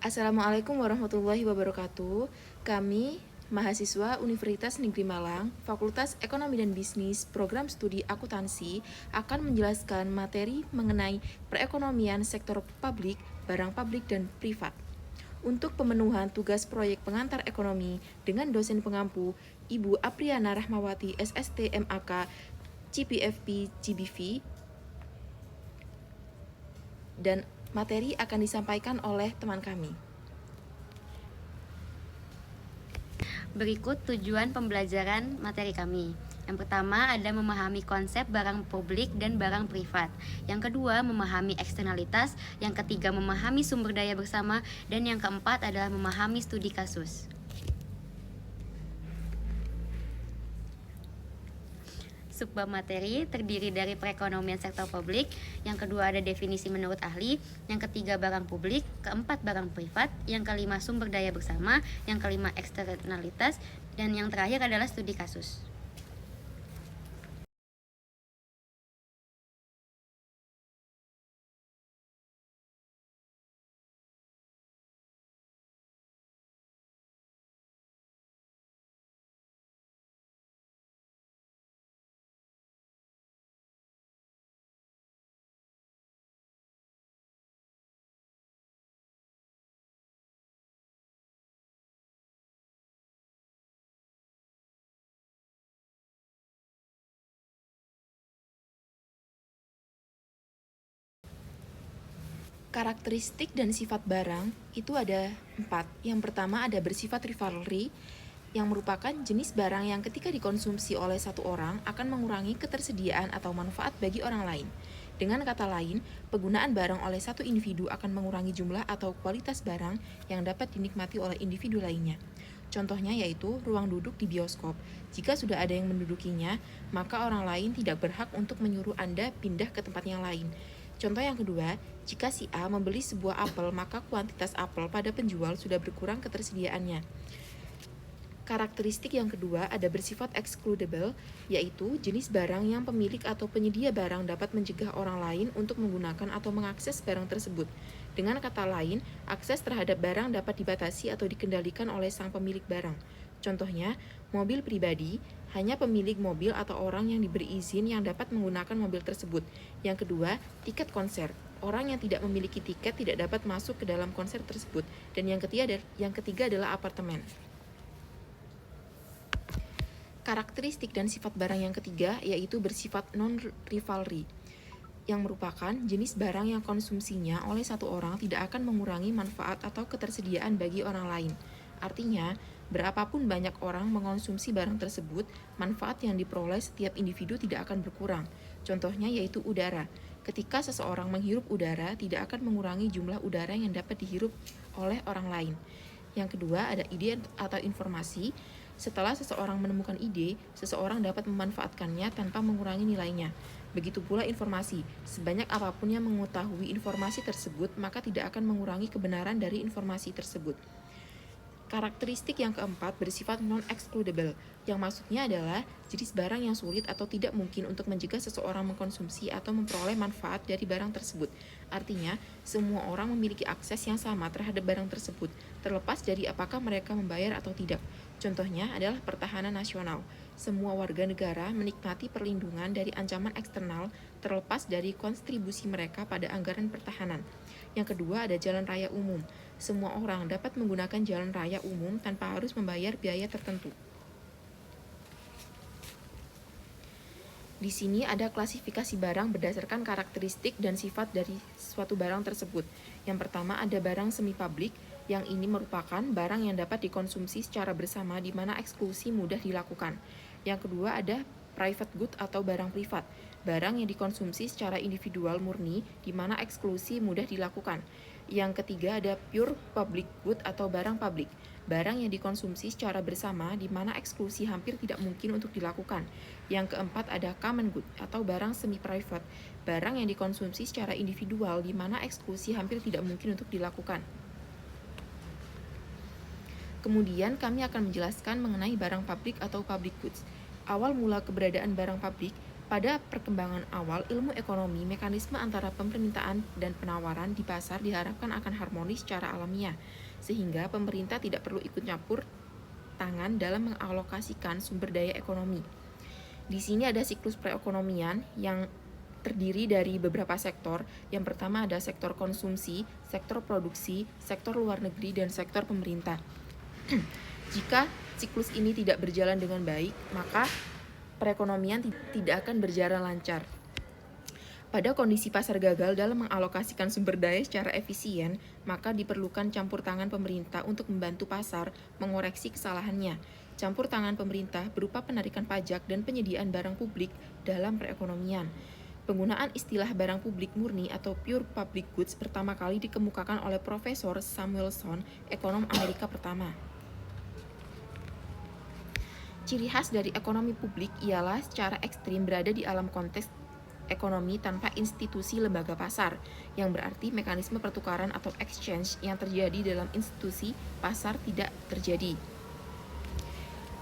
Assalamualaikum warahmatullahi wabarakatuh. Kami, mahasiswa Universitas Negeri Malang, Fakultas Ekonomi dan Bisnis, Program Studi Akuntansi, akan menjelaskan materi mengenai perekonomian sektor publik, barang publik, dan privat. Untuk pemenuhan tugas proyek pengantar ekonomi dengan dosen pengampu, Ibu Apriana Rahmawati, SST MAK, CPFP, GBV, dan materi akan disampaikan oleh teman kami. Berikut tujuan pembelajaran materi kami. Yang pertama ada memahami konsep barang publik dan barang privat. Yang kedua memahami eksternalitas. Yang ketiga memahami sumber daya bersama. Dan yang keempat adalah memahami studi kasus. Subbab materi terdiri dari perekonomian sektor publik, yang kedua ada definisi menurut ahli, yang ketiga barang publik, keempat barang privat, yang kelima sumber daya bersama, yang kelima eksternalitas, dan yang terakhir adalah studi kasus. Karakteristik dan sifat barang itu ada 4. Yang pertama ada bersifat rivalry, yang merupakan jenis barang yang ketika dikonsumsi oleh satu orang akan mengurangi ketersediaan atau manfaat bagi orang lain. Dengan kata lain, penggunaan barang oleh satu individu akan mengurangi jumlah atau kualitas barang yang dapat dinikmati oleh individu lainnya. Contohnya yaitu ruang duduk di bioskop. Jika sudah ada yang mendudukinya, maka orang lain tidak berhak untuk menyuruh Anda pindah ke tempat yang lain. Contoh yang kedua, jika si A membeli sebuah apel, maka kuantitas apel pada penjual sudah berkurang ketersediaannya. Karakteristik yang kedua ada bersifat excludable, yaitu jenis barang yang pemilik atau penyedia barang dapat mencegah orang lain untuk menggunakan atau mengakses barang tersebut. Dengan kata lain, akses terhadap barang dapat dibatasi atau dikendalikan oleh sang pemilik barang. Contohnya, mobil pribadi, hanya pemilik mobil atau orang yang diberi izin yang dapat menggunakan mobil tersebut. Yang kedua, tiket konser. Orang yang tidak memiliki tiket tidak dapat masuk ke dalam konser tersebut. Dan yang ketiga adalah apartemen. Karakteristik dan sifat barang yang ketiga yaitu bersifat non-rivalry, yang merupakan jenis barang yang konsumsinya oleh satu orang tidak akan mengurangi manfaat atau ketersediaan bagi orang lain. Artinya, berapapun banyak orang mengonsumsi barang tersebut, manfaat yang diperoleh setiap individu tidak akan berkurang. Contohnya yaitu udara. Ketika seseorang menghirup udara, tidak akan mengurangi jumlah udara yang dapat dihirup oleh orang lain. Yang kedua ada ide atau informasi. Setelah seseorang menemukan ide, seseorang dapat memanfaatkannya tanpa mengurangi nilainya. Begitu pula informasi, sebanyak apapun yang mengetahui informasi tersebut, maka tidak akan mengurangi kebenaran dari informasi tersebut. Karakteristik yang keempat bersifat non-excludable, yang maksudnya adalah jenis barang yang sulit atau tidak mungkin untuk mencegah seseorang mengkonsumsi atau memperoleh manfaat dari barang tersebut. Artinya, semua orang memiliki akses yang sama terhadap barang tersebut, terlepas dari apakah mereka membayar atau tidak. Contohnya adalah pertahanan nasional. Semua warga negara menikmati perlindungan dari ancaman eksternal terlepas dari kontribusi mereka pada anggaran pertahanan. Yang kedua ada jalan raya umum. Semua orang dapat menggunakan jalan raya umum tanpa harus membayar biaya tertentu. Di sini ada klasifikasi barang berdasarkan karakteristik dan sifat dari suatu barang tersebut. Yang pertama ada barang semi publik, yang ini merupakan barang yang dapat dikonsumsi secara bersama di mana eksklusi mudah dilakukan. Yang kedua ada private good atau barang privat, barang yang dikonsumsi secara individual murni di mana eksklusi mudah dilakukan. Yang ketiga ada pure public good atau barang publik, barang yang dikonsumsi secara bersama di mana eksklusi hampir tidak mungkin untuk dilakukan. Yang keempat ada common good atau barang semi-private, barang yang dikonsumsi secara individual di mana eksklusi hampir tidak mungkin untuk dilakukan. Kemudian kami akan menjelaskan mengenai barang publik atau public goods. Awal mula keberadaan barang publik Pada perkembangan awal ilmu ekonomi, mekanisme antara permintaan dan penawaran di pasar diharapkan akan harmonis secara alamiah, sehingga pemerintah tidak perlu ikut campur tangan dalam mengalokasikan sumber daya ekonomi. Di sini ada siklus perekonomian yang terdiri dari beberapa sektor. Yang pertama ada sektor konsumsi, sektor produksi, sektor luar negeri, dan sektor pemerintah. Jika siklus ini tidak berjalan dengan baik, maka perekonomian tidak akan berjalan lancar. Pada kondisi pasar gagal dalam mengalokasikan sumber daya secara efisien, maka diperlukan campur tangan pemerintah untuk membantu pasar mengoreksi kesalahannya. Campur tangan pemerintah berupa penarikan pajak dan penyediaan barang publik dalam perekonomian. Penggunaan istilah barang publik murni atau pure public goods pertama kali dikemukakan oleh Profesor Samuelson, ekonom Amerika pertama. Ciri khas dari ekonomi publik ialah secara ekstrim berada di alam konteks ekonomi tanpa institusi lembaga pasar, yang berarti mekanisme pertukaran atau exchange yang terjadi dalam institusi pasar tidak terjadi.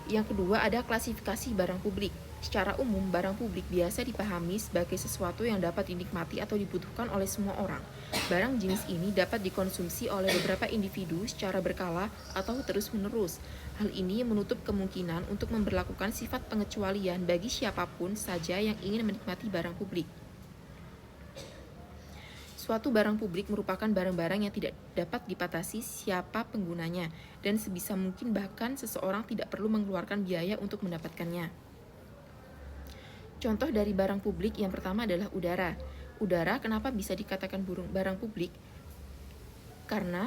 Yang kedua ada klasifikasi barang publik. Secara umum, barang publik biasa dipahami sebagai sesuatu yang dapat dinikmati atau dibutuhkan oleh semua orang. Barang jenis ini dapat dikonsumsi oleh beberapa individu secara berkala atau terus-menerus. Hal ini menutup kemungkinan untuk memberlakukan sifat pengecualian bagi siapapun saja yang ingin menikmati barang publik. Suatu barang publik merupakan barang-barang yang tidak dapat dibatasi siapa penggunanya, dan sebisa mungkin bahkan seseorang tidak perlu mengeluarkan biaya untuk mendapatkannya. Contoh dari barang publik yang pertama adalah udara. Udara kenapa bisa dikatakan barang publik? Karena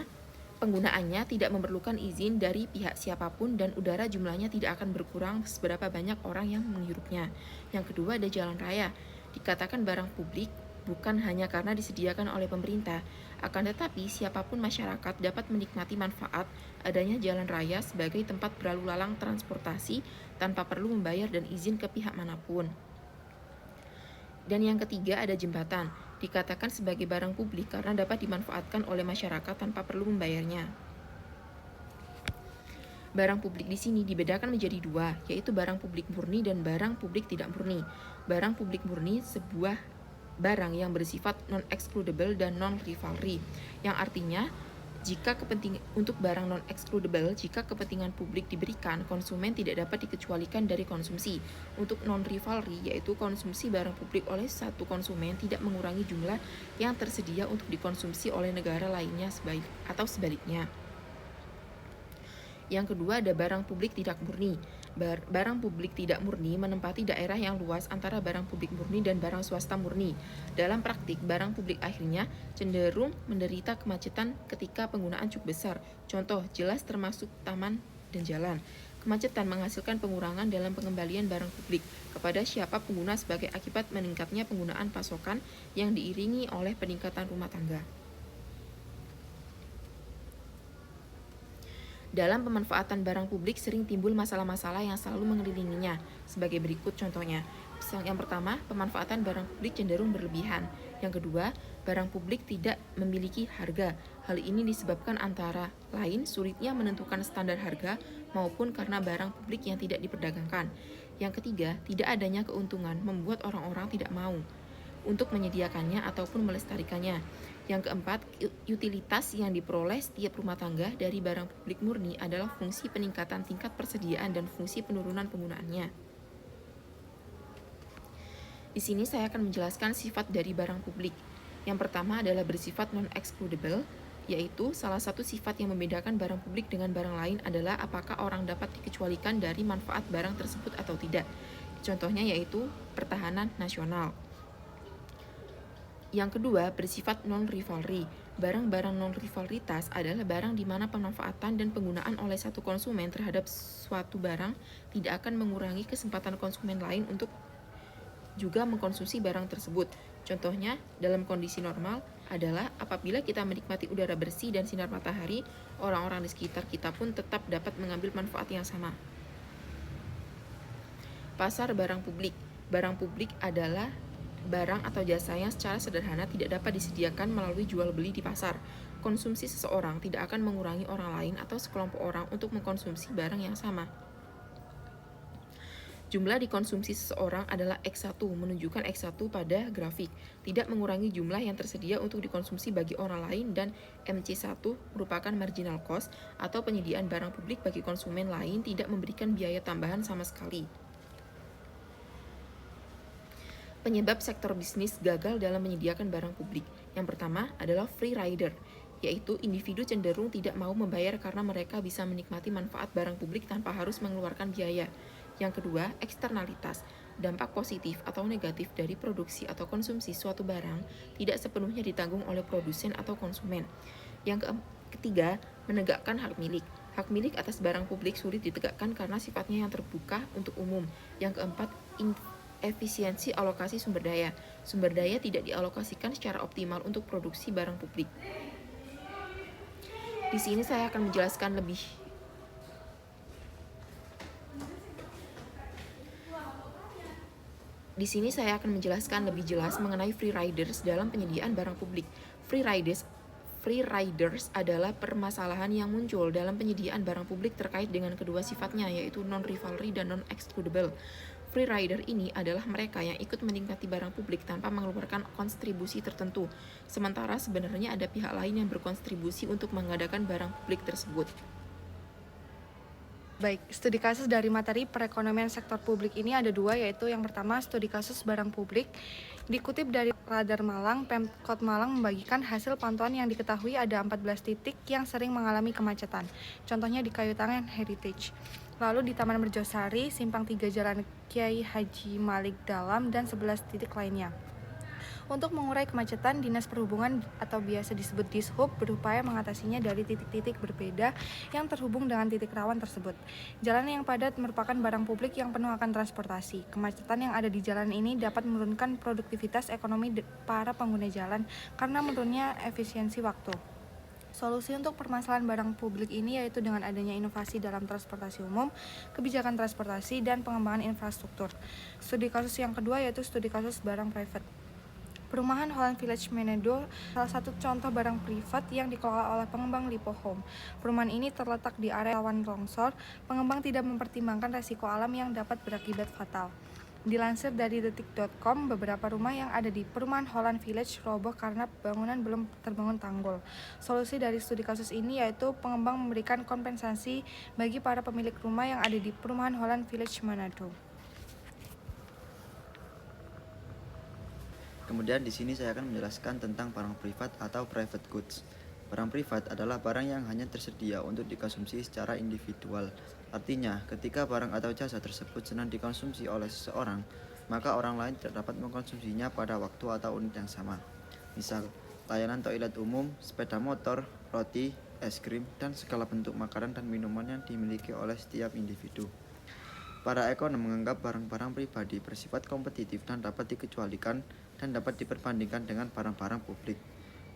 penggunaannya tidak memerlukan izin dari pihak siapapun dan udara jumlahnya tidak akan berkurang seberapa banyak orang yang menghirupnya. Yang kedua ada jalan raya. Dikatakan barang publik bukan hanya karena disediakan oleh pemerintah, akan tetapi siapapun masyarakat dapat menikmati manfaat adanya jalan raya sebagai tempat berlalu lalang transportasi tanpa perlu membayar dan izin ke pihak manapun. Dan yang ketiga ada jembatan, dikatakan sebagai barang publik karena dapat dimanfaatkan oleh masyarakat tanpa perlu membayarnya. Barang publik di sini dibedakan menjadi dua, yaitu barang publik murni dan barang publik tidak murni. Barang publik murni sebuah barang yang bersifat non-excludable dan non-rivalry, yang artinya untuk barang non-excludable, jika kepentingan publik diberikan, konsumen tidak dapat dikecualikan dari konsumsi. Untuk non-rivalry, yaitu konsumsi barang publik oleh satu konsumen tidak mengurangi jumlah yang tersedia untuk dikonsumsi oleh negara lainnya atau sebaliknya. Yang kedua ada barang publik tidak murni. Barang publik tidak murni menempati daerah yang luas antara barang publik murni dan barang swasta murni. Dalam praktik, barang publik akhirnya cenderung menderita kemacetan ketika penggunaan cukup besar. Contoh jelas termasuk taman dan jalan. Kemacetan menghasilkan pengurangan dalam pengembalian barang publik kepada siapa pengguna sebagai akibat meningkatnya penggunaan pasokan yang diiringi oleh peningkatan rumah tangga. Dalam pemanfaatan barang publik sering timbul masalah-masalah yang selalu mengelilinginya. Sebagai berikut contohnya. Yang pertama, pemanfaatan barang publik cenderung berlebihan. Yang kedua, barang publik tidak memiliki harga. Hal ini disebabkan antara lain sulitnya menentukan standar harga maupun karena barang publik yang tidak diperdagangkan. Yang ketiga, tidak adanya keuntungan membuat orang-orang tidak mau untuk menyediakannya ataupun melestarikannya. Yang keempat, utilitas yang diperoleh setiap rumah tangga dari barang publik murni adalah fungsi peningkatan tingkat persediaan dan fungsi penurunan penggunaannya. Di sini saya akan menjelaskan sifat dari barang publik. Yang pertama adalah bersifat non-excludable, yaitu salah satu sifat yang membedakan barang publik dengan barang lain adalah apakah orang dapat dikecualikan dari manfaat barang tersebut atau tidak. Contohnya yaitu pertahanan nasional. Yang kedua, bersifat non-rivalry. Barang-barang non-rivalitas adalah barang di mana pemanfaatan dan penggunaan oleh satu konsumen terhadap suatu barang tidak akan mengurangi kesempatan konsumen lain untuk juga mengkonsumsi barang tersebut. Contohnya, dalam kondisi normal adalah apabila kita menikmati udara bersih dan sinar matahari, orang-orang di sekitar kita pun tetap dapat mengambil manfaat yang sama. Pasar barang publik. Barang publik adalah barang atau jasa yang secara sederhana tidak dapat disediakan melalui jual beli di pasar. Konsumsi seseorang tidak akan mengurangi orang lain atau sekelompok orang untuk mengkonsumsi barang yang sama. Jumlah dikonsumsi seseorang adalah X1, menunjukkan X1 pada grafik, tidak mengurangi jumlah yang tersedia untuk dikonsumsi bagi orang lain, dan MC1 merupakan marginal cost atau penyediaan barang publik bagi konsumen lain tidak memberikan biaya tambahan sama sekali. Penyebab sektor bisnis gagal dalam menyediakan barang publik. Yang pertama adalah free rider, yaitu individu cenderung tidak mau membayar karena mereka bisa menikmati manfaat barang publik tanpa harus mengeluarkan biaya. Yang kedua, eksternalitas. Dampak positif atau negatif dari produksi atau konsumsi suatu barang tidak sepenuhnya ditanggung oleh produsen atau konsumen. Yang ketiga, menegakkan hak milik. Hak milik atas barang publik sulit ditegakkan karena sifatnya yang terbuka untuk umum. Yang keempat, efisiensi alokasi sumber daya. Sumber daya tidak dialokasikan secara optimal untuk produksi barang publik. Di sini saya akan menjelaskan lebih jelas mengenai free riders dalam penyediaan barang publik. Free riders adalah permasalahan yang muncul dalam penyediaan barang publik terkait dengan kedua sifatnya, yaitu non-rivalry dan non-excludable. Free rider ini adalah mereka yang ikut menikmati barang publik tanpa mengeluarkan kontribusi tertentu, sementara sebenarnya ada pihak lain yang berkontribusi untuk mengadakan barang publik tersebut. Baik, studi kasus dari materi perekonomian sektor publik ini ada dua, yaitu yang pertama studi kasus barang publik. Dikutip dari Radar Malang, Pemkot Malang membagikan hasil pantauan yang diketahui ada 14 titik yang sering mengalami kemacetan. Contohnya di Kayu Tangan Heritage. Lalu di Taman Merjosari, Simpang 3 Jalan Kiai Haji Malik Dalam, dan 11 titik lainnya. Untuk mengurai kemacetan, Dinas Perhubungan atau biasa disebut Dishub berupaya mengatasinya dari titik-titik berbeda yang terhubung dengan titik rawan tersebut. Jalan yang padat merupakan barang publik yang penuh akan transportasi. Kemacetan yang ada di jalan ini dapat menurunkan produktivitas ekonomi para pengguna jalan karena menurunnya efisiensi waktu. Solusi untuk permasalahan barang publik ini yaitu dengan adanya inovasi dalam transportasi umum, kebijakan transportasi, dan pengembangan infrastruktur. Studi kasus yang kedua yaitu studi kasus barang private. Perumahan Holland Village Manado salah satu contoh barang privat yang dikelola oleh pengembang Lipo Home. Perumahan ini terletak di area rawan longsor. Pengembang tidak mempertimbangkan resiko alam yang dapat berakibat fatal. Dilansir dari detik.com, beberapa rumah yang ada di perumahan Holland Village roboh karena bangunan belum terbangun tanggul. Solusi dari studi kasus ini yaitu pengembang memberikan kompensasi bagi para pemilik rumah yang ada di perumahan Holland Village Manado. Kemudian di sini saya akan menjelaskan tentang barang privat atau private goods. Barang privat adalah barang yang hanya tersedia untuk dikonsumsi secara individual. Artinya, ketika barang atau jasa tersebut senang dikonsumsi oleh seseorang, maka orang lain tidak dapat mengkonsumsinya pada waktu atau unit yang sama. Misal, layanan toilet umum, sepeda motor, roti, es krim, dan segala bentuk makanan dan minuman yang dimiliki oleh setiap individu. Para ekonom menganggap barang-barang pribadi bersifat kompetitif dan dapat dikecualikan dan dapat diperbandingkan dengan barang-barang publik.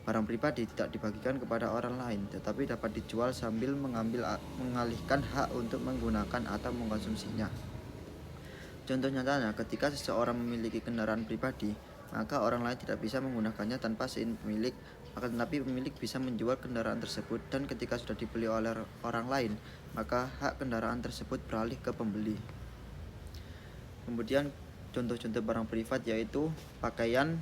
Barang pribadi tidak dibagikan kepada orang lain, tetapi dapat dijual sambil mengalihkan hak untuk menggunakan atau mengkonsumsinya. Contoh nyatanya, ketika seseorang memiliki kendaraan pribadi, maka orang lain tidak bisa menggunakannya tanpa seizin pemilik, akan tetapi pemilik bisa menjual kendaraan tersebut, dan ketika sudah dibeli oleh orang lain, maka hak kendaraan tersebut beralih ke pembeli. Kemudian contoh-contoh barang privat yaitu pakaian.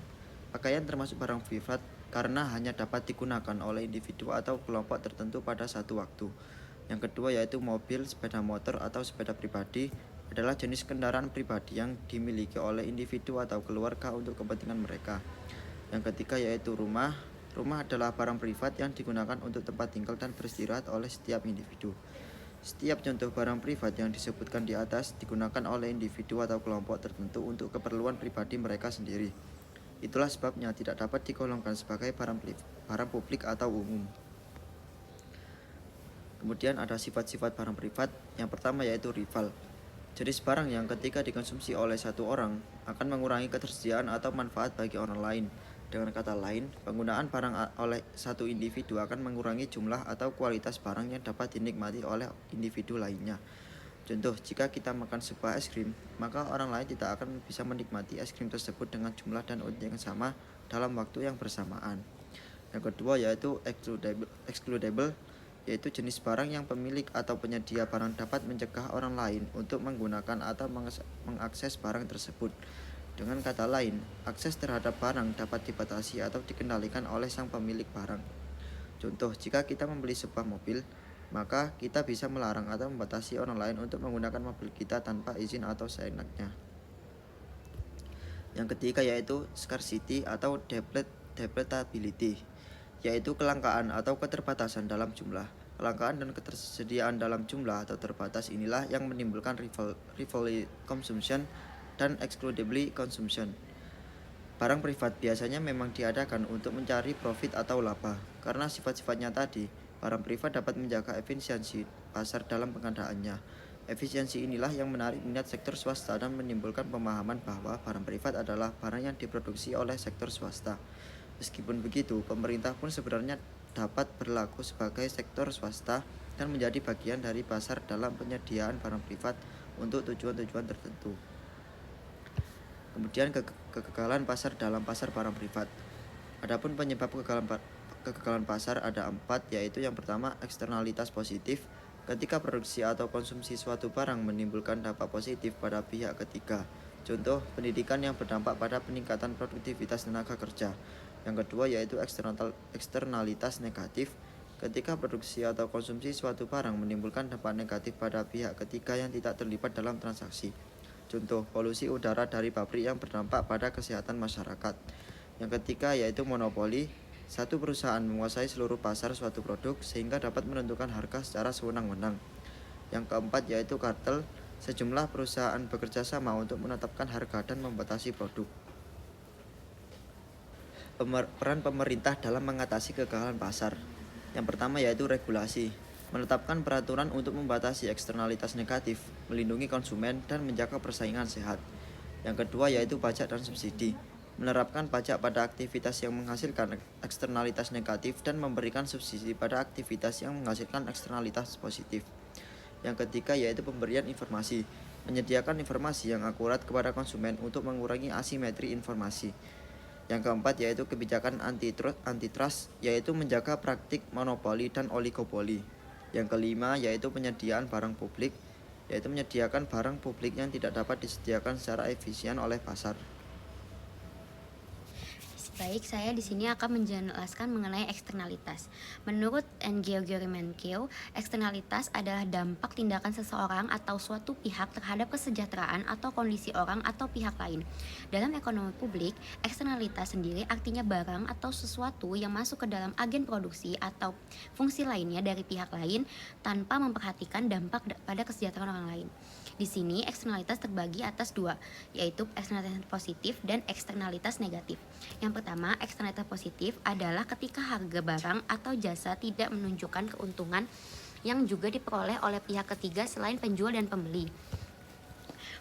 Pakaian termasuk barang privat karena hanya dapat digunakan oleh individu atau kelompok tertentu pada satu waktu. Yang kedua yaitu mobil, sepeda motor, atau sepeda pribadi adalah jenis kendaraan pribadi yang dimiliki oleh individu atau keluarga untuk kepentingan mereka. Yang ketiga yaitu rumah. Rumah adalah barang privat yang digunakan untuk tempat tinggal dan beristirahat oleh setiap individu. Setiap contoh barang privat yang disebutkan di atas digunakan oleh individu atau kelompok tertentu untuk keperluan pribadi mereka sendiri. Itulah sebabnya tidak dapat digolongkan sebagai barang publik atau umum. Kemudian ada sifat-sifat barang privat. Yang pertama yaitu rival. Jenis barang yang ketika dikonsumsi oleh satu orang akan mengurangi ketersediaan atau manfaat bagi orang lain. Dengan kata lain, penggunaan barang oleh satu individu akan mengurangi jumlah atau kualitas barang yang dapat dinikmati oleh individu lainnya. Contoh, jika kita makan sebuah es krim, maka orang lain tidak akan bisa menikmati es krim tersebut dengan jumlah dan unit yang sama dalam waktu yang bersamaan. Yang kedua yaitu excludable. yaitu jenis barang yang pemilik atau penyedia barang dapat mencegah orang lain untuk menggunakan atau mengakses barang tersebut. Dengan kata lain, akses terhadap barang dapat dibatasi atau dikendalikan oleh sang pemilik barang. Contoh, jika kita membeli sebuah mobil, maka kita bisa melarang atau membatasi orang lain untuk menggunakan mobil kita tanpa izin atau seenaknya. Yang ketiga yaitu scarcity atau depletability, yaitu kelangkaan atau keterbatasan dalam jumlah. Kelangkaan dan ketersediaan dalam jumlah atau terbatas inilah yang menimbulkan rivalry consumption dan exclusively consumption. Barang privat biasanya memang diadakan untuk mencari profit atau laba. Karena sifat-sifatnya tadi, barang privat dapat menjaga efisiensi pasar dalam pengadaannya. Efisiensi inilah yang menarik minat sektor swasta dan menimbulkan pemahaman bahwa barang privat adalah barang yang diproduksi oleh sektor swasta. Meskipun begitu, pemerintah pun sebenarnya dapat berlaku sebagai sektor swasta dan menjadi bagian dari pasar dalam penyediaan barang privat untuk tujuan-tujuan tertentu. Kemudian kegagalan pasar dalam pasar barang privat. Adapun penyebab kegagalan pasar ada 4, yaitu yang pertama eksternalitas positif. Ketika produksi atau konsumsi suatu barang menimbulkan dampak positif pada pihak ketiga. Contoh, pendidikan yang berdampak pada peningkatan produktivitas tenaga kerja. Yang kedua yaitu eksternalitas negatif. Ketika produksi atau konsumsi suatu barang menimbulkan dampak negatif pada pihak ketiga yang tidak terlibat dalam transaksi. Contoh, polusi udara dari pabrik yang berdampak pada kesehatan masyarakat. Yang ketiga yaitu monopoli. Satu perusahaan menguasai seluruh pasar suatu produk sehingga dapat menentukan harga secara sewenang-wenang. Yang keempat yaitu kartel. Sejumlah perusahaan bekerja sama untuk menetapkan harga dan membatasi produk. Peran pemerintah dalam mengatasi kegagalan pasar. Yang pertama yaitu regulasi. Menetapkan peraturan untuk membatasi eksternalitas negatif, melindungi konsumen, dan menjaga persaingan sehat. Yang kedua yaitu pajak dan subsidi. Menerapkan pajak pada aktivitas yang menghasilkan eksternalitas negatif dan memberikan subsidi pada aktivitas yang menghasilkan eksternalitas positif. Yang ketiga yaitu pemberian informasi. Menyediakan informasi yang akurat kepada konsumen untuk mengurangi asimetri informasi. Yang keempat yaitu kebijakan antitrust, yaitu menjaga praktik monopoli dan oligopoli. Yang kelima yaitu penyediaan barang publik, yaitu menyediakan barang publik yang tidak dapat disediakan secara efisien oleh pasar. Baik, saya di sini akan menjelaskan mengenai eksternalitas. Menurut N.Georgi Menkew, eksternalitas adalah dampak tindakan seseorang atau suatu pihak terhadap kesejahteraan atau kondisi orang atau pihak lain. Dalam ekonomi publik, eksternalitas sendiri artinya barang atau sesuatu yang masuk ke dalam agen produksi atau fungsi lainnya dari pihak lain tanpa memperhatikan dampak pada kesejahteraan orang lain. Di sini eksternalitas terbagi atas 2, yaitu eksternalitas positif dan eksternalitas negatif. Yang pertama, eksternalitas positif adalah ketika harga barang atau jasa tidak menunjukkan keuntungan yang juga diperoleh oleh pihak ketiga selain penjual dan pembeli.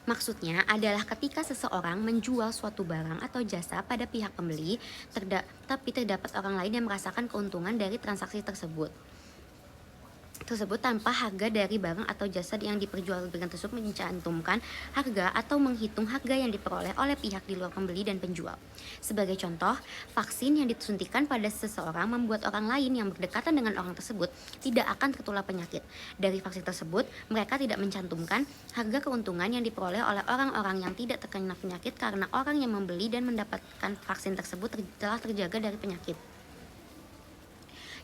Maksudnya adalah ketika seseorang menjual suatu barang atau jasa pada pihak pembeli, tapi terdapat orang lain yang merasakan keuntungan dari transaksi tersebut tanpa harga dari barang atau jasa yang diperjualbelikan tersebut mencantumkan harga atau menghitung harga yang diperoleh oleh pihak di luar pembeli dan penjual. Sebagai contoh, vaksin yang disuntikan pada seseorang membuat orang lain yang berdekatan dengan orang tersebut tidak akan tertular penyakit. Dari vaksin tersebut, mereka tidak mencantumkan harga keuntungan yang diperoleh oleh orang-orang yang tidak terkena penyakit karena orang yang membeli dan mendapatkan vaksin tersebut telah terjaga dari penyakit.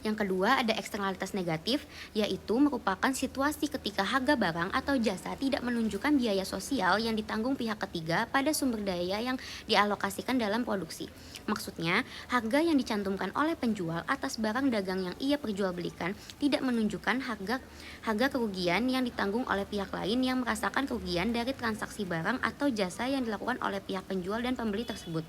Yang kedua ada eksternalitas negatif, yaitu merupakan situasi ketika harga barang atau jasa tidak menunjukkan biaya sosial yang ditanggung pihak ketiga pada sumber daya yang dialokasikan dalam produksi. Maksudnya, harga yang dicantumkan oleh penjual atas barang dagang yang ia perjualbelikan tidak menunjukkan harga kerugian yang ditanggung oleh pihak lain yang merasakan kerugian dari transaksi barang atau jasa yang dilakukan oleh pihak penjual dan pembeli tersebut.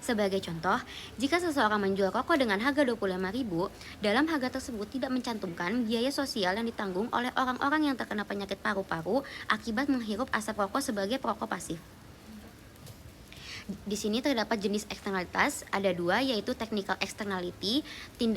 Sebagai contoh, jika seseorang menjual rokok dengan harga 25.000, dalam harga tersebut tidak mencantumkan biaya sosial yang ditanggung oleh orang-orang yang terkena penyakit paru-paru akibat menghirup asap rokok sebagai perokok pasif. Di sini terdapat jenis eksternalitas, ada dua, yaitu technical externality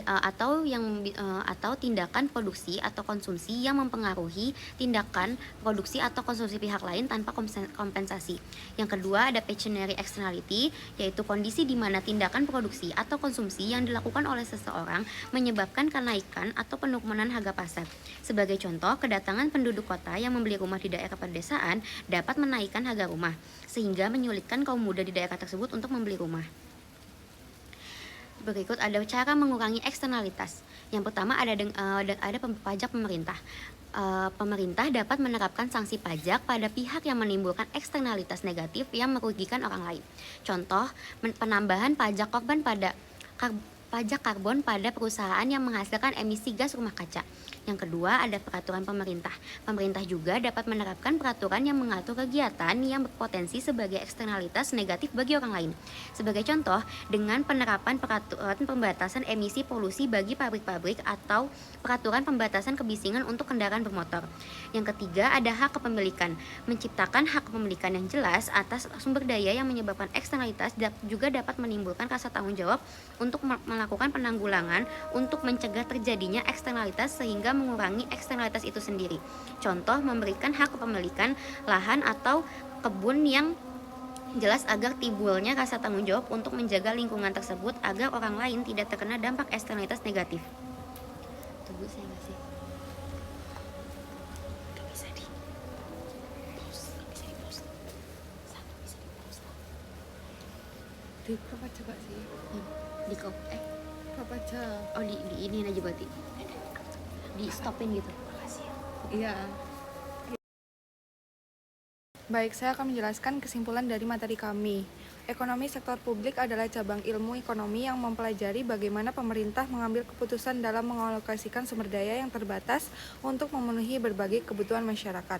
atau tindakan produksi atau konsumsi yang mempengaruhi tindakan produksi atau konsumsi pihak lain tanpa kompensasi. Yang kedua ada pecuniary externality, yaitu kondisi di mana tindakan produksi atau konsumsi yang dilakukan oleh seseorang menyebabkan kenaikan atau penurunan harga pasar. Sebagai contoh, kedatangan penduduk kota yang membeli rumah di daerah pedesaan dapat menaikkan harga rumah, sehingga menyulitkan kaum muda di daerah tersebut untuk membeli rumah. Berikut ada cara mengurangi eksternalitas. Yang pertama ada pajak pemerintah. Pemerintah dapat menerapkan sanksi pajak pada pihak yang menimbulkan eksternalitas negatif yang merugikan orang lain. Contoh, penambahan pajak pajak karbon pada perusahaan yang menghasilkan emisi gas rumah kaca. Yang kedua ada peraturan pemerintah. Pemerintah juga dapat menerapkan peraturan yang mengatur kegiatan yang berpotensi sebagai eksternalitas negatif bagi orang lain. Sebagai contoh, dengan penerapan peraturan pembatasan emisi polusi bagi pabrik-pabrik atau peraturan pembatasan kebisingan untuk kendaraan bermotor. Yang ketiga ada hak kepemilikan. Menciptakan hak kepemilikan yang jelas atas sumber daya yang menyebabkan eksternalitas juga dapat menimbulkan rasa tanggung jawab untuk melakukan penanggulangan untuk mencegah terjadinya eksternalitas sehingga mengurangi eksternalitas itu sendiri. Contoh, memberikan hak kepemilikan lahan atau kebun yang jelas agar timbulnya rasa tanggung jawab untuk menjaga lingkungan tersebut agar orang lain tidak terkena dampak eksternalitas negatif. Tunggu saya kasih. Di apa coba sih? Apa aja? Oh di ini aja berarti. Di stopin gitu. Iya. Baik, saya akan menjelaskan kesimpulan dari materi kami. Ekonomi sektor publik adalah cabang ilmu ekonomi yang mempelajari bagaimana pemerintah mengambil keputusan dalam mengalokasikan sumber daya yang terbatas untuk memenuhi berbagai kebutuhan masyarakat.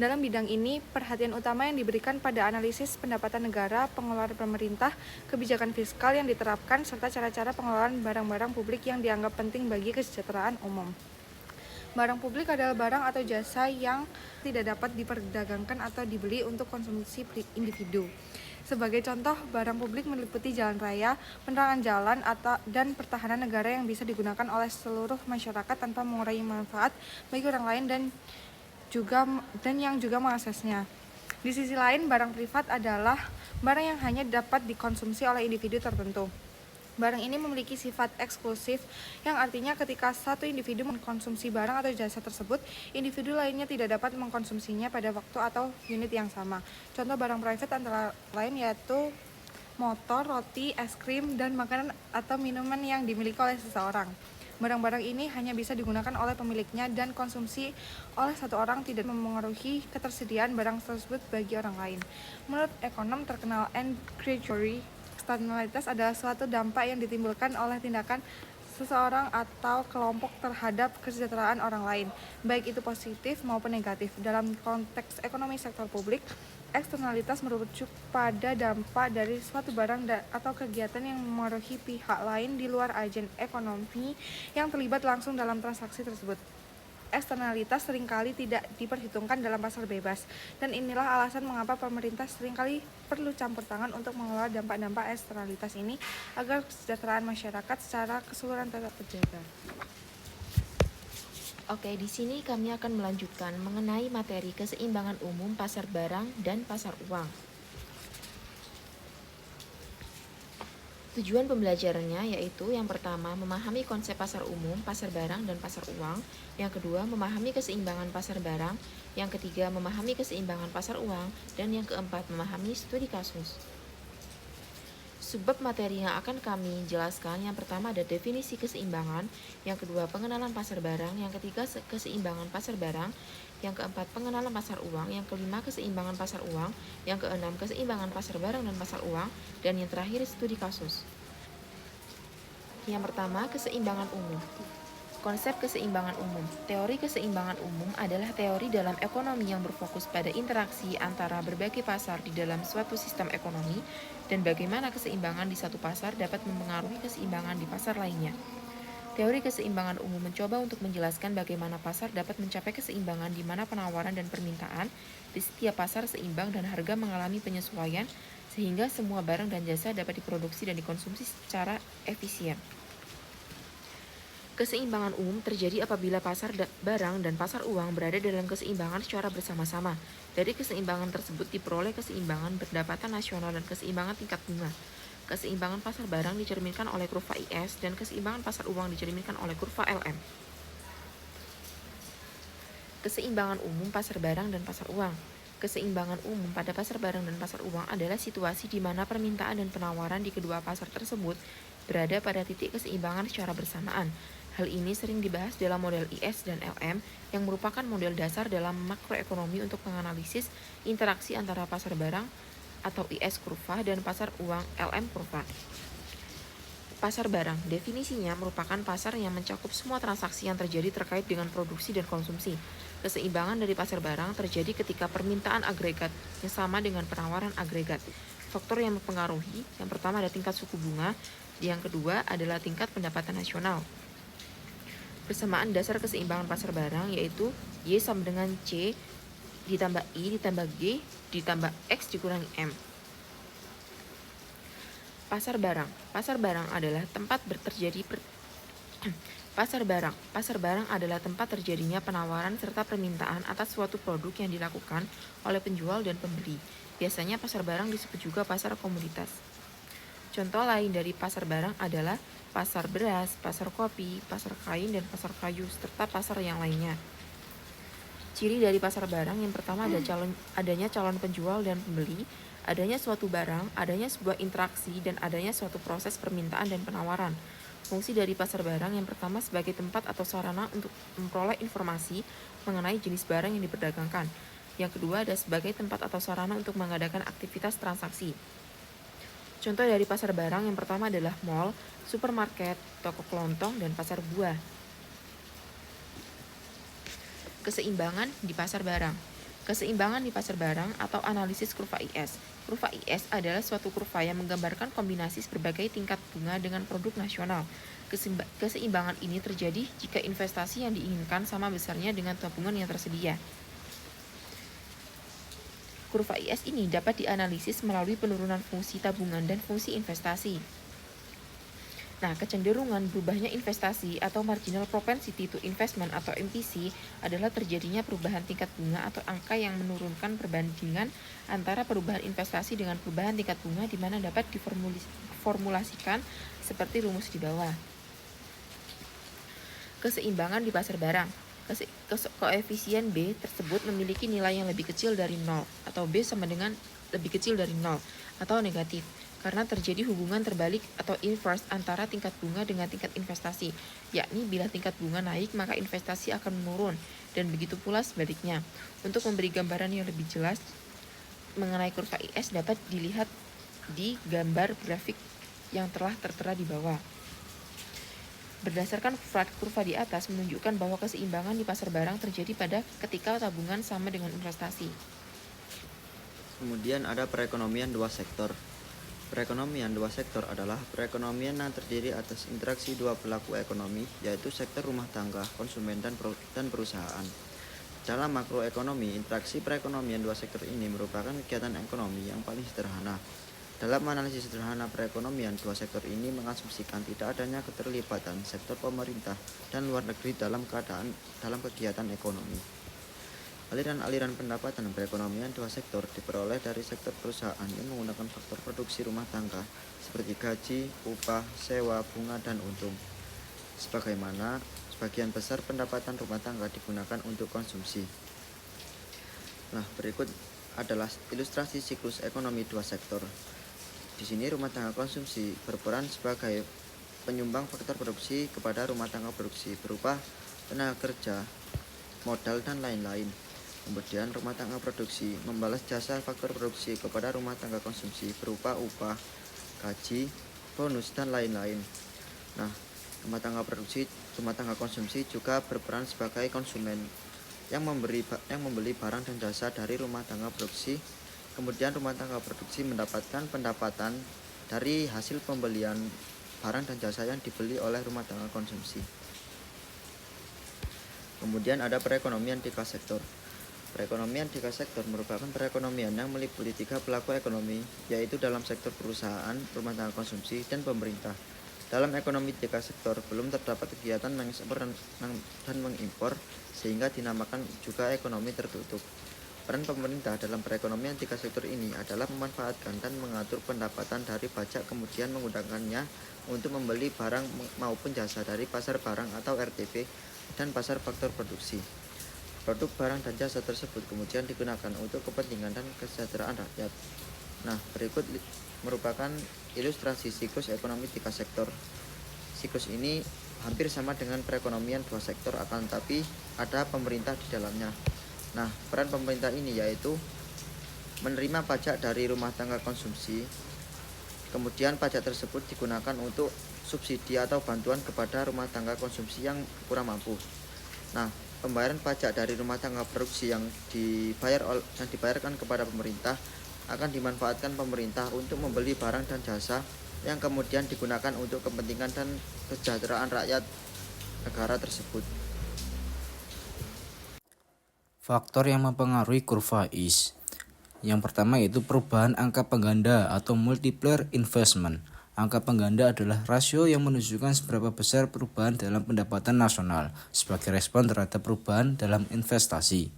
Dalam bidang ini, perhatian utama yang diberikan pada analisis pendapatan negara, pengeluaran pemerintah, kebijakan fiskal yang diterapkan, serta cara-cara pengelolaan barang-barang publik yang dianggap penting bagi kesejahteraan umum. Barang publik adalah barang atau jasa yang tidak dapat diperdagangkan atau dibeli untuk konsumsi individu. Sebagai contoh, barang publik meliputi jalan raya, penerangan jalan, dan pertahanan negara yang bisa digunakan oleh seluruh masyarakat tanpa mengurangi manfaat bagi orang lain dan yang juga mengaksesnya. Di sisi lain, barang privat adalah barang yang hanya dapat dikonsumsi oleh individu tertentu. Barang ini memiliki sifat eksklusif, yang artinya ketika satu individu mengkonsumsi barang atau jasa tersebut, individu lainnya tidak dapat mengkonsumsinya pada waktu atau unit yang sama. Contoh barang private antara lain yaitu motor, roti, es krim, dan makanan atau minuman yang dimiliki oleh seseorang. Barang-barang ini hanya bisa digunakan oleh pemiliknya dan konsumsi oleh satu orang tidak memengaruhi ketersediaan barang tersebut bagi orang lain. Menurut ekonom terkenal Anne Gregory, eksternalitas adalah suatu dampak yang ditimbulkan oleh tindakan seseorang atau kelompok terhadap kesejahteraan orang lain, baik itu positif maupun negatif. Dalam konteks ekonomi sektor publik, eksternalitas merujuk pada dampak dari suatu barang atau kegiatan yang memengaruhi pihak lain di luar agen ekonomi yang terlibat langsung dalam transaksi tersebut. Eksternalitas seringkali tidak diperhitungkan dalam pasar bebas, dan inilah alasan mengapa pemerintah seringkali perlu campur tangan untuk mengelola dampak-dampak eksternalitas ini agar kesejahteraan masyarakat secara keseluruhan tetap terjaga. Oke, di sini kami akan melanjutkan mengenai materi keseimbangan umum pasar barang dan pasar uang. Tujuan pembelajarannya yaitu yang pertama memahami konsep pasar umum, pasar barang, dan pasar uang. Yang kedua memahami keseimbangan pasar barang. Yang ketiga memahami keseimbangan pasar uang. Dan yang keempat memahami studi kasus. Subbab materi yang akan kami jelaskan, yang pertama ada definisi keseimbangan, yang kedua pengenalan pasar barang, yang ketiga keseimbangan pasar barang, yang keempat pengenalan pasar uang, yang kelima keseimbangan pasar uang, yang keenam keseimbangan pasar barang dan pasar uang, dan yang terakhir studi kasus. Yang pertama, keseimbangan umum. Konsep keseimbangan umum. Teori keseimbangan umum adalah teori dalam ekonomi yang berfokus pada interaksi antara berbagai pasar di dalam suatu sistem ekonomi dan bagaimana keseimbangan di satu pasar dapat mempengaruhi keseimbangan di pasar lainnya. Teori keseimbangan umum mencoba untuk menjelaskan bagaimana pasar dapat mencapai keseimbangan di mana penawaran dan permintaan di setiap pasar seimbang dan harga mengalami penyesuaian sehingga semua barang dan jasa dapat diproduksi dan dikonsumsi secara efisien. Keseimbangan umum terjadi apabila pasar barang dan pasar uang berada dalam keseimbangan secara bersama-sama. Dari keseimbangan tersebut diperoleh keseimbangan pendapatan nasional dan keseimbangan tingkat bunga. Keseimbangan pasar barang dicerminkan oleh kurva IS dan keseimbangan pasar uang dicerminkan oleh kurva LM. Keseimbangan umum pasar barang dan pasar uang. Keseimbangan umum pada pasar barang dan pasar uang adalah situasi di mana permintaan dan penawaran di kedua pasar tersebut berada pada titik keseimbangan secara bersamaan. Hal ini sering dibahas dalam model IS dan LM yang merupakan model dasar dalam makroekonomi untuk menganalisis interaksi antara pasar barang atau IS kurva dan pasar uang LM kurva. Pasar barang, definisinya merupakan pasar yang mencakup semua transaksi yang terjadi terkait dengan produksi dan konsumsi. Keseimbangan dari pasar barang terjadi ketika permintaan agregat yang sama dengan penawaran agregat. Faktor yang mempengaruhi, yang pertama ada tingkat suku bunga, yang kedua adalah tingkat pendapatan nasional. Persamaan dasar keseimbangan pasar barang yaitu Y sama dengan C ditambah I ditambah G ditambah X dikurangi M. Pasar barang. Pasar barang adalah tempat Pasar barang adalah tempat terjadinya penawaran serta permintaan atas suatu produk yang dilakukan oleh penjual dan pembeli. Biasanya pasar barang disebut juga pasar komoditas. Contoh lain dari pasar barang adalah pasar beras, pasar kopi, pasar kain, dan pasar kayu, serta pasar yang lainnya. Ciri dari pasar barang yang pertama adanya calon penjual dan pembeli, adanya suatu barang, adanya sebuah interaksi, dan adanya suatu proses permintaan dan penawaran. Fungsi dari pasar barang yang pertama sebagai tempat atau sarana untuk memperoleh informasi mengenai jenis barang yang diperdagangkan. Yang kedua ada sebagai tempat atau sarana untuk mengadakan aktivitas transaksi. Contoh dari pasar barang yang pertama adalah mall, supermarket, toko kelontong, dan pasar buah. Keseimbangan di pasar barang. Keseimbangan di pasar barang atau analisis kurva IS. Kurva IS adalah suatu kurva yang menggambarkan kombinasi berbagai tingkat bunga dengan produk nasional. Keseimbangan ini terjadi jika investasi yang diinginkan sama besarnya dengan tabungan yang tersedia. Kurva IS ini dapat dianalisis melalui penurunan fungsi tabungan dan fungsi investasi. Nah, kecenderungan berubahnya investasi atau marginal propensity to investment atau MPC adalah terjadinya perubahan tingkat bunga atau angka yang menurunkan perbandingan antara perubahan investasi dengan perubahan tingkat bunga di mana dapat diformulasikan seperti rumus di bawah. Keseimbangan di pasar barang. Koefisien B tersebut memiliki nilai yang lebih kecil dari 0 atau B sama dengan lebih kecil dari 0 atau negatif karena terjadi hubungan terbalik atau inverse antara tingkat bunga dengan tingkat investasi, yakni bila tingkat bunga naik maka investasi akan menurun dan begitu pula sebaliknya. Untuk memberi gambaran yang lebih jelas mengenai kurva IS dapat dilihat di gambar grafik yang telah tertera di bawah. Berdasarkan kurva di atas menunjukkan bahwa keseimbangan di pasar barang terjadi pada ketika tabungan sama dengan investasi. Kemudian ada perekonomian dua sektor. Perekonomian dua sektor adalah perekonomian yang terdiri atas interaksi dua pelaku ekonomi, yaitu sektor rumah tangga, konsumen, dan perusahaan. Dalam makroekonomi, interaksi perekonomian dua sektor ini merupakan kegiatan ekonomi yang paling sederhana. Dalam analisis sederhana perekonomian, dua sektor ini mengasumsikan tidak adanya keterlibatan sektor pemerintah dan luar negeri dalam kegiatan ekonomi. Aliran-aliran pendapatan perekonomian dua sektor diperoleh dari sektor perusahaan yang menggunakan faktor produksi rumah tangga seperti gaji, upah, sewa, bunga, dan untung. Sebagaimana sebagian besar pendapatan rumah tangga digunakan untuk konsumsi. Nah, berikut adalah ilustrasi siklus ekonomi dua sektor. Di sini rumah tangga konsumsi berperan sebagai penyumbang faktor produksi kepada rumah tangga produksi berupa tenaga kerja, modal, dan lain-lain. Kemudian rumah tangga produksi membalas jasa faktor produksi kepada rumah tangga konsumsi berupa upah, gaji, bonus, dan lain-lain. Nah, rumah tangga konsumsi juga berperan sebagai konsumen yang membeli barang dan jasa dari rumah tangga produksi. Kemudian rumah tangga produksi mendapatkan pendapatan dari hasil pembelian barang dan jasa yang dibeli oleh rumah tangga konsumsi. Kemudian ada perekonomian tiga sektor. Perekonomian tiga sektor merupakan perekonomian yang meliputi tiga pelaku ekonomi, yaitu dalam sektor perusahaan, rumah tangga konsumsi, dan pemerintah. Dalam ekonomi tiga sektor, belum terdapat kegiatan mengekspor dan mengimpor, sehingga dinamakan juga ekonomi tertutup. Peran pemerintah dalam perekonomian tiga sektor ini adalah memanfaatkan dan mengatur pendapatan dari pajak, kemudian menggunakannya untuk membeli barang maupun jasa dari pasar barang atau RTP dan pasar faktor produksi. Produk barang dan jasa tersebut kemudian digunakan untuk kepentingan dan kesejahteraan rakyat. Nah, berikut merupakan ilustrasi siklus ekonomi tiga sektor. Siklus ini hampir sama dengan perekonomian dua sektor, akan tetapi ada pemerintah di dalamnya. Nah, peran pemerintah ini yaitu menerima pajak dari rumah tangga konsumsi, kemudian pajak tersebut digunakan untuk subsidi atau bantuan kepada rumah tangga konsumsi yang kurang mampu. Nah, pembayaran pajak dari rumah tangga produksi yang dibayarkan kepada pemerintah akan dimanfaatkan pemerintah untuk membeli barang dan jasa yang kemudian digunakan untuk kepentingan dan kesejahteraan rakyat negara tersebut. Faktor yang mempengaruhi kurva IS. Yang pertama yaitu perubahan angka pengganda atau multiplier investment. Angka pengganda adalah rasio yang menunjukkan seberapa besar perubahan dalam pendapatan nasional sebagai respon terhadap perubahan dalam investasi.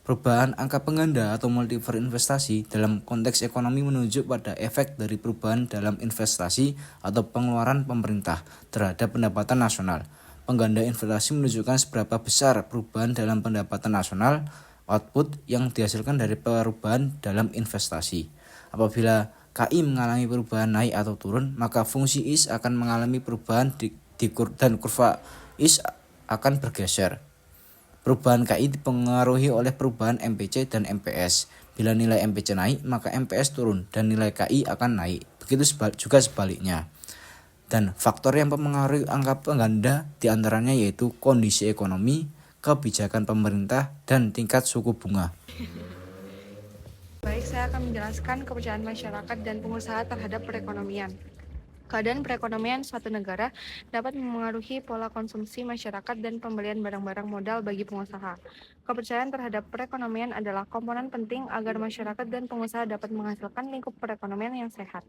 Perubahan angka pengganda atau multiplier investasi dalam konteks ekonomi menunjuk pada efek dari perubahan dalam investasi atau pengeluaran pemerintah terhadap pendapatan nasional. Pengganda investasi menunjukkan seberapa besar perubahan dalam pendapatan nasional output yang dihasilkan dari perubahan dalam investasi. Apabila KI mengalami perubahan naik atau turun, maka fungsi IS akan mengalami perubahan dan kurva IS akan bergeser. Perubahan KI dipengaruhi oleh perubahan MPC dan MPS. Bila nilai MPC naik, maka MPS turun dan nilai KI akan naik. Begitu juga sebaliknya. Dan faktor yang mempengaruhi angka pengganda diantaranya yaitu kondisi ekonomi, kebijakan pemerintah, dan tingkat suku bunga. Baik, saya akan menjelaskan kepercayaan masyarakat dan pengusaha terhadap perekonomian. Keadaan perekonomian suatu negara dapat memengaruhi pola konsumsi masyarakat dan pembelian barang-barang modal bagi pengusaha. Kepercayaan terhadap perekonomian adalah komponen penting agar masyarakat dan pengusaha dapat menghasilkan lingkup perekonomian yang sehat.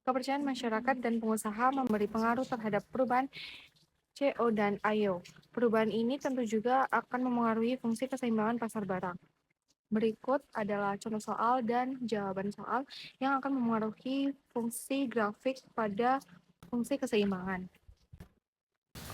Kepercayaan masyarakat dan pengusaha memberi pengaruh terhadap perubahan CO dan IO. Perubahan ini tentu juga akan memengaruhi fungsi keseimbangan pasar barang. Berikut adalah contoh soal dan jawaban soal yang akan memengaruhi fungsi grafik pada fungsi keseimbangan.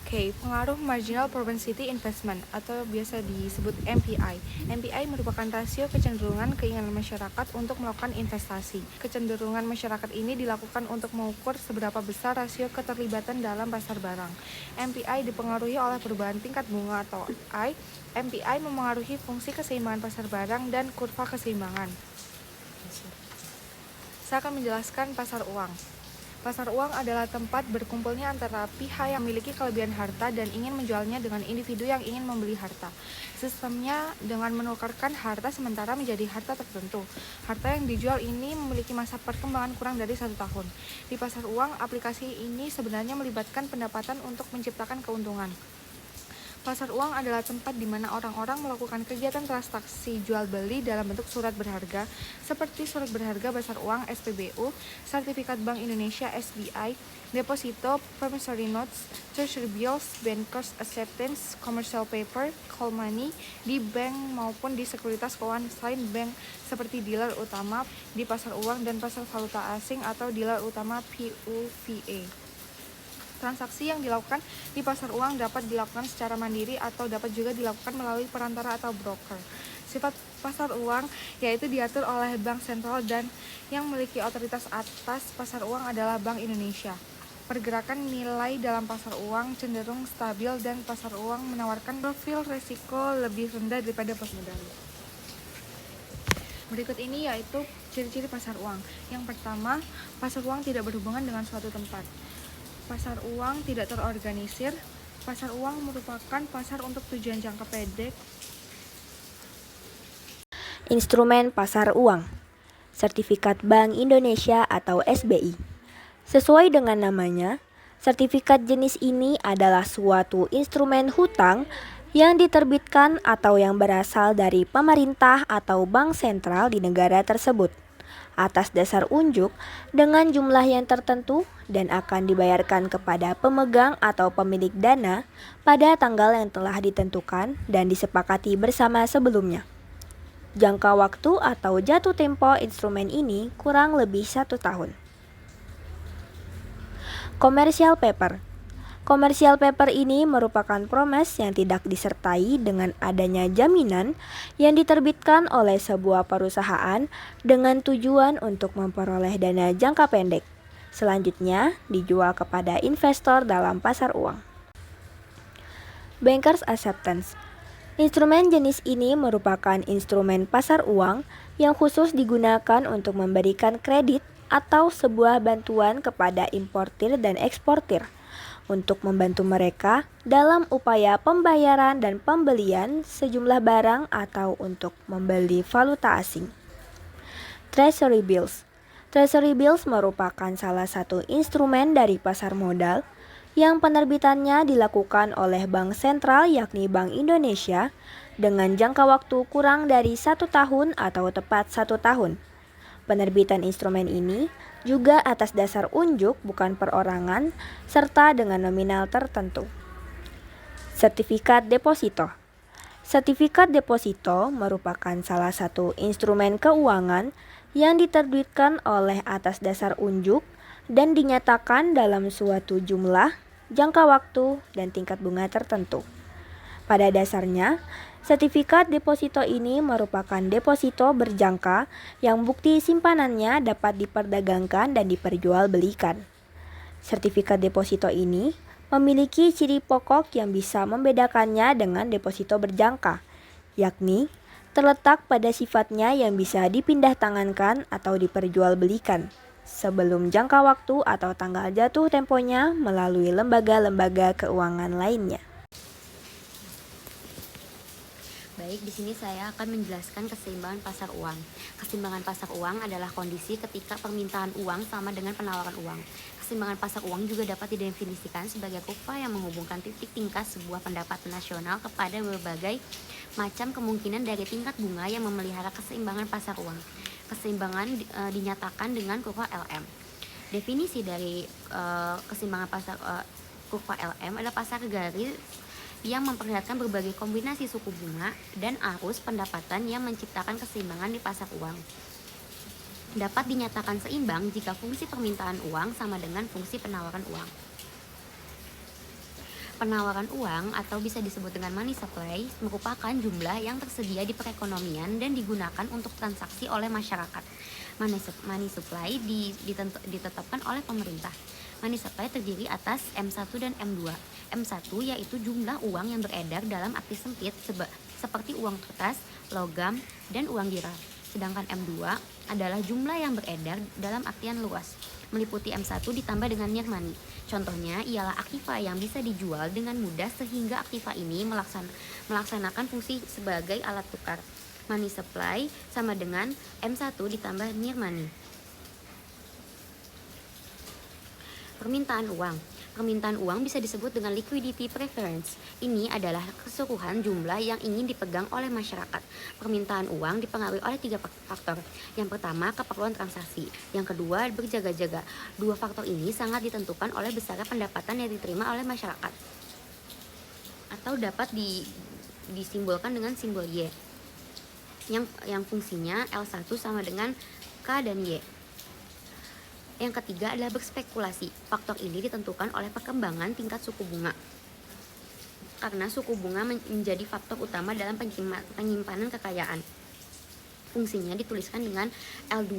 Oke, pengaruh marginal propensity investment atau biasa disebut MPI. MPI merupakan rasio kecenderungan keinginan masyarakat untuk melakukan investasi. Kecenderungan masyarakat ini dilakukan untuk mengukur seberapa besar rasio keterlibatan dalam pasar barang. MPI dipengaruhi oleh perubahan tingkat bunga atau I. MPI memengaruhi fungsi keseimbangan pasar barang dan kurva keseimbangan. Saya akan menjelaskan pasar uang. Pasar uang adalah tempat berkumpulnya antara pihak yang memiliki kelebihan harta dan ingin menjualnya dengan individu yang ingin membeli harta. Sistemnya dengan menukarkan harta sementara menjadi harta tertentu. Harta yang dijual ini memiliki masa perkembangan kurang dari 1 tahun. Di pasar uang, aplikasi ini sebenarnya melibatkan pendapatan untuk menciptakan keuntungan. Pasar uang adalah tempat di mana orang-orang melakukan kegiatan transaksi jual-beli dalam bentuk surat berharga, seperti surat berharga pasar uang (SPBU), sertifikat Bank Indonesia (SBI), deposito, promissory notes, treasury bills, bankers acceptance, commercial paper, call money di bank maupun di sekuritas keuangan selain bank seperti dealer utama di pasar uang dan pasar valuta asing atau dealer utama PUVA. Transaksi yang dilakukan di pasar uang dapat dilakukan secara mandiri atau dapat juga dilakukan melalui perantara atau broker. Sifat pasar uang yaitu diatur oleh bank sentral dan yang memiliki otoritas atas pasar uang adalah Bank Indonesia. Pergerakan nilai dalam pasar uang cenderung stabil dan pasar uang menawarkan profil risiko lebih rendah daripada pasar modal. Berikut ini yaitu ciri-ciri pasar uang. Yang pertama, pasar uang tidak berhubungan dengan suatu tempat. Pasar uang tidak terorganisir. Pasar uang merupakan pasar untuk tujuan jangka pendek. Instrumen pasar uang, Sertifikat Bank Indonesia atau SBI. Sesuai dengan namanya, sertifikat jenis ini adalah suatu instrumen hutang yang diterbitkan atau yang berasal dari pemerintah atau bank sentral di negara tersebut atas dasar unjuk dengan jumlah yang tertentu dan akan dibayarkan kepada pemegang atau pemilik dana pada tanggal yang telah ditentukan dan disepakati bersama sebelumnya. Jangka waktu atau jatuh tempo instrumen ini kurang lebih 1 tahun. Commercial paper. Commercial paper ini merupakan promes yang tidak disertai dengan adanya jaminan yang diterbitkan oleh sebuah perusahaan dengan tujuan untuk memperoleh dana jangka pendek. Selanjutnya, dijual kepada investor dalam pasar uang. Bankers Acceptance. Instrumen jenis ini merupakan instrumen pasar uang yang khusus digunakan untuk memberikan kredit atau sebuah bantuan kepada importir dan eksportir untuk membantu mereka dalam upaya pembayaran dan pembelian sejumlah barang atau untuk membeli valuta asing. Treasury Bills. Treasury Bills merupakan salah satu instrumen dari pasar modal yang penerbitannya dilakukan oleh Bank Sentral yakni Bank Indonesia dengan jangka waktu kurang dari 1 tahun atau tepat 1 tahun. Penerbitan instrumen ini juga atas dasar unjuk bukan perorangan serta dengan nominal tertentu. Sertifikat deposito. Sertifikat deposito merupakan salah satu instrumen keuangan yang diterbitkan oleh atas dasar unjuk dan dinyatakan dalam suatu jumlah, jangka waktu, dan tingkat bunga tertentu. Pada dasarnya, sertifikat deposito ini merupakan deposito berjangka yang bukti simpanannya dapat diperdagangkan dan diperjualbelikan. Sertifikat deposito ini memiliki ciri pokok yang bisa membedakannya dengan deposito berjangka, yakni terletak pada sifatnya yang bisa dipindah tangankan atau diperjualbelikan sebelum jangka waktu atau tanggal jatuh temponya melalui lembaga-lembaga keuangan lainnya. Baik, di sini saya akan menjelaskan keseimbangan pasar uang. Keseimbangan pasar uang adalah kondisi ketika permintaan uang sama dengan penawaran uang. Keseimbangan pasar uang juga dapat didefinisikan sebagai kurva yang menghubungkan titik tingkat sebuah pendapatan nasional kepada berbagai macam kemungkinan dari tingkat bunga yang memelihara keseimbangan pasar uang. Keseimbangan dinyatakan dengan kurva LM. Definisi dari keseimbangan pasar kurva LM adalah pasar garis yang memperlihatkan berbagai kombinasi suku bunga dan arus pendapatan yang menciptakan keseimbangan di pasar uang. Dapat dinyatakan seimbang jika fungsi permintaan uang sama dengan fungsi penawaran uang. Penawaran uang atau bisa disebut dengan money supply merupakan jumlah yang tersedia di perekonomian dan digunakan untuk transaksi oleh masyarakat. Money supply ditetapkan oleh pemerintah. Money supply terdiri atas M1 dan M2. M1 yaitu jumlah uang yang beredar dalam arti sempit seperti uang kertas, logam, dan uang gira. Sedangkan M2 adalah jumlah yang beredar dalam artian luas, meliputi M1 ditambah dengan near money. Contohnya ialah aktiva yang bisa dijual dengan mudah sehingga aktiva ini melaksanakan fungsi sebagai alat tukar. Money supply sama dengan M1 ditambah near money. Permintaan uang. Permintaan uang bisa disebut dengan liquidity preference. Ini adalah keseluruhan jumlah yang ingin dipegang oleh masyarakat. Permintaan uang dipengaruhi oleh 3 faktor. Yang pertama, keperluan transaksi. Yang kedua, berjaga-jaga. 2 faktor ini sangat ditentukan oleh besarnya pendapatan yang diterima oleh masyarakat. Atau dapat disimbolkan dengan simbol Y. Yang fungsinya L1 sama dengan K dan Y. Yang ketiga adalah berspekulasi. Faktor ini ditentukan oleh perkembangan tingkat suku bunga. Karena suku bunga menjadi faktor utama dalam penyimpanan kekayaan. Fungsinya dituliskan dengan L2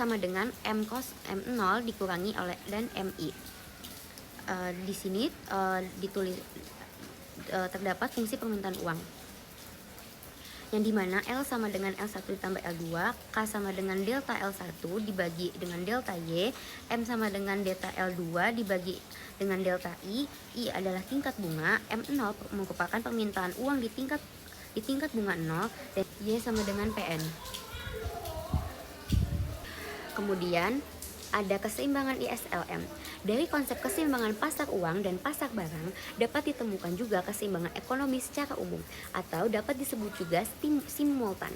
sama dengan M cos M0 dikurangi oleh dan MI. Di sini terdapat fungsi permintaan uang, yang dimana L sama dengan L1 ditambah L2, K sama dengan delta L1 dibagi dengan delta Y, M sama dengan delta L2 dibagi dengan delta I adalah tingkat bunga, M0 merupakan permintaan uang di tingkat bunga 0, dan Y sama dengan PN. Kemudian ada keseimbangan ISLM. Dari konsep keseimbangan pasar uang dan pasar barang, dapat ditemukan juga keseimbangan ekonomi secara umum, atau dapat disebut juga simultan.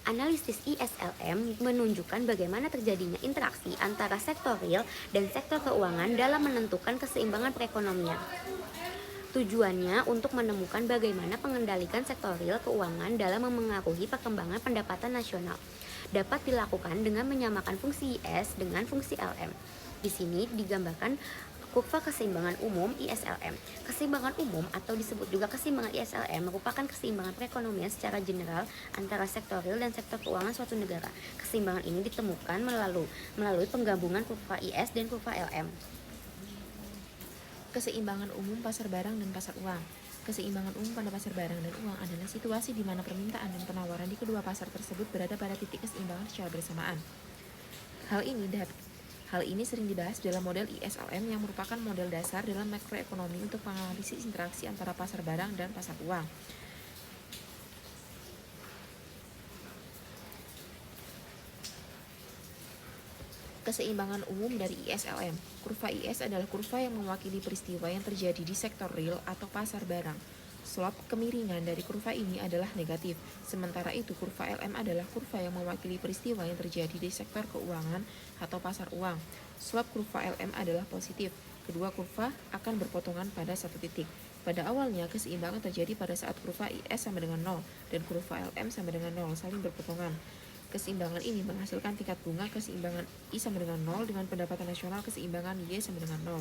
Analisis ISLM menunjukkan bagaimana terjadinya interaksi antara sektor real dan sektor keuangan dalam menentukan keseimbangan perekonomian. Tujuannya untuk menemukan bagaimana mengendalikan sektor real keuangan dalam memengaruhi perkembangan pendapatan nasional. Dapat dilakukan dengan menyamakan fungsi IS dengan fungsi LM. Di sini digambarkan kurva keseimbangan umum ISLM. Keseimbangan umum atau disebut juga keseimbangan ISLM merupakan keseimbangan perekonomian secara general antara sektor real dan sektor keuangan suatu negara. Keseimbangan ini ditemukan melalui penggabungan kurva IS dan kurva LM. Keseimbangan umum pasar barang dan pasar uang. Keseimbangan umum pada pasar barang dan uang adalah situasi di mana permintaan dan penawaran di kedua pasar tersebut berada pada titik keseimbangan secara bersamaan. Hal ini sering dibahas dalam model ISLM yang merupakan model dasar dalam makroekonomi untuk menganalisis interaksi antara pasar barang dan pasar uang. Keseimbangan umum dari ISLM. Kurva IS adalah kurva yang mewakili peristiwa yang terjadi di sektor real atau pasar barang. Slope kemiringan dari kurva ini adalah negatif. Sementara itu, kurva LM adalah kurva yang mewakili peristiwa yang terjadi di sektor keuangan atau pasar uang. Slope kurva LM adalah positif. Kedua kurva akan berpotongan pada satu titik. Pada awalnya, keseimbangan terjadi pada saat kurva IS sama dengan 0 dan kurva LM sama dengan 0 saling berpotongan. Keseimbangan ini menghasilkan tingkat bunga keseimbangan I sama dengan 0 dengan pendapatan nasional keseimbangan Y sama dengan 0.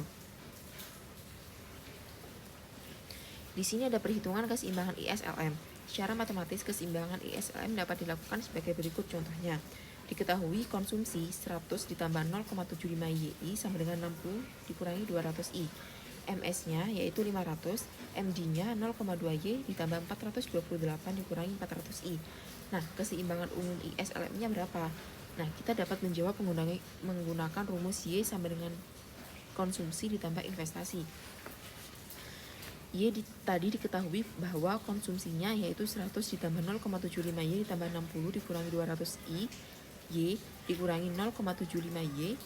Di sini ada perhitungan keseimbangan ISLM. Secara matematis, keseimbangan ISLM dapat dilakukan sebagai berikut contohnya. Diketahui konsumsi 100 ditambah 0,75 YI sama dengan 60 dikurangi 200 I. MS-nya yaitu 500, MD-nya 0,2 Y ditambah 428 dikurangi 400 I. Nah, keseimbangan umum ISLM-nya berapa? Nah, kita dapat menjawab menggunakan rumus Y sama dengan konsumsi ditambah investasi. Tadi diketahui bahwa konsumsinya yaitu 100 ditambah 0,75 Y ditambah 60 dikurangi 200 I. Y dikurangi 0,75 Y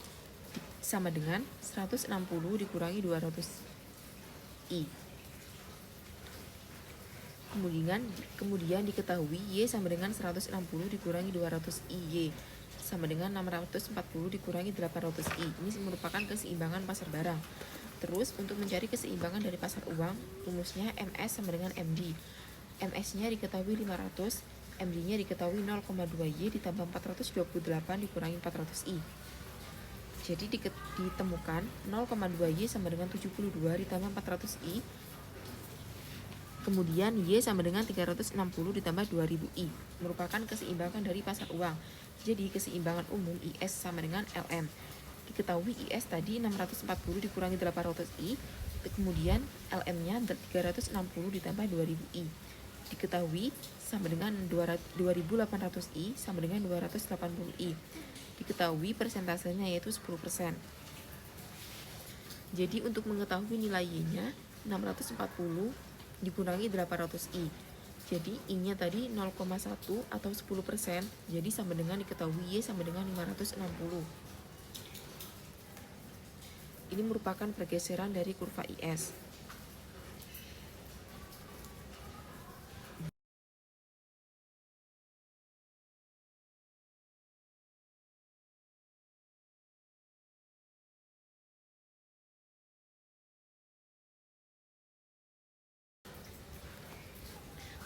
sama dengan 160 dikurangi 200 I. Kemudian diketahui Y sama dengan 160 dikurangi 200 I. Y sama dengan 640 dikurangi 800 I. Ini merupakan keseimbangan pasar barang. Terus untuk mencari keseimbangan dari pasar uang, rumusnya MS sama dengan MD. MS-nya diketahui 500, MD-nya diketahui 0,2 Y ditambah 428 dikurangi 400 I. Jadi ditemukan 0,2 Y sama dengan 72 ditambah 400 I. Kemudian Y sama dengan 360 ditambah 2000 I. Merupakan keseimbangan dari pasar uang. Jadi keseimbangan umum IS sama dengan LM. Diketahui IS tadi 640 dikurangi 800 I. Kemudian LM-nya 360 ditambah 2000 I. Diketahui sama dengan 2800 I sama dengan 280 I. Diketahui persentasenya yaitu 10%. Jadi untuk mengetahui nilai Y-nya 640 dikurangi 800 I. Jadi I-nya tadi 0,1 atau 10%. Jadi sama dengan diketahui Y sama dengan 560. Ini merupakan pergeseran dari kurva IS.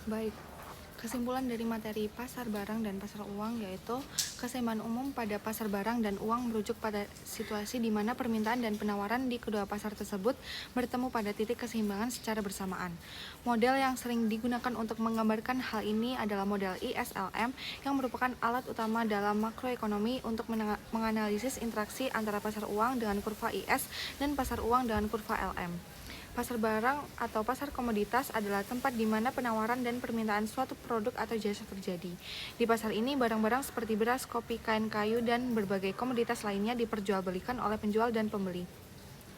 Baik, kesimpulan dari materi pasar barang dan pasar uang yaitu keseimbangan umum pada pasar barang dan uang merujuk pada situasi di mana permintaan dan penawaran di kedua pasar tersebut bertemu pada titik keseimbangan secara bersamaan. Model yang sering digunakan untuk menggambarkan hal ini adalah model ISLM yang merupakan alat utama dalam makroekonomi untuk menganalisis interaksi antara pasar uang dengan kurva IS dan pasar uang dengan kurva LM. Pasar barang atau pasar komoditas adalah tempat di mana penawaran dan permintaan suatu produk atau jasa terjadi. Di pasar ini, barang-barang seperti beras, kopi, kain kayu, dan berbagai komoditas lainnya diperjualbelikan oleh penjual dan pembeli.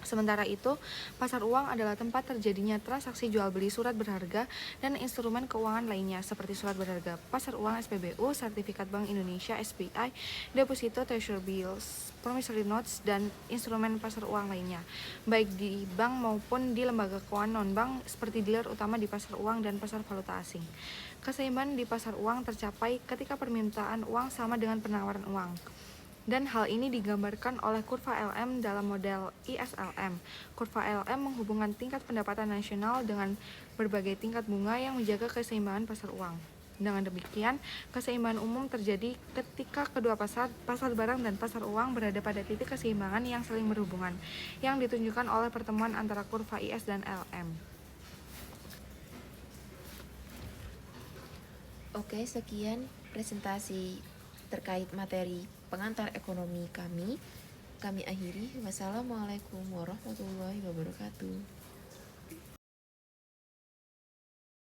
Sementara itu, pasar uang adalah tempat terjadinya transaksi jual beli surat berharga dan instrumen keuangan lainnya seperti surat berharga, pasar uang SPBU, sertifikat Bank Indonesia SBI, deposito treasury bills, promissory notes, dan instrumen pasar uang lainnya, baik di bank maupun di lembaga keuangan non-bank seperti dealer utama di pasar uang dan pasar valuta asing. Keseimbangan di pasar uang tercapai ketika permintaan uang sama dengan penawaran uang. Dan hal ini digambarkan oleh kurva LM dalam model ISLM. Kurva LM menghubungkan tingkat pendapatan nasional dengan berbagai tingkat bunga yang menjaga keseimbangan pasar uang. Dengan demikian, keseimbangan umum terjadi ketika kedua pasar barang dan pasar uang berada pada titik keseimbangan yang saling berhubungan, yang ditunjukkan oleh pertemuan antara kurva IS dan LM. Oke, sekian presentasi terkait materi pengantar ekonomi kami. Kami akhiri. Wassalamualaikum warahmatullahi wabarakatuh.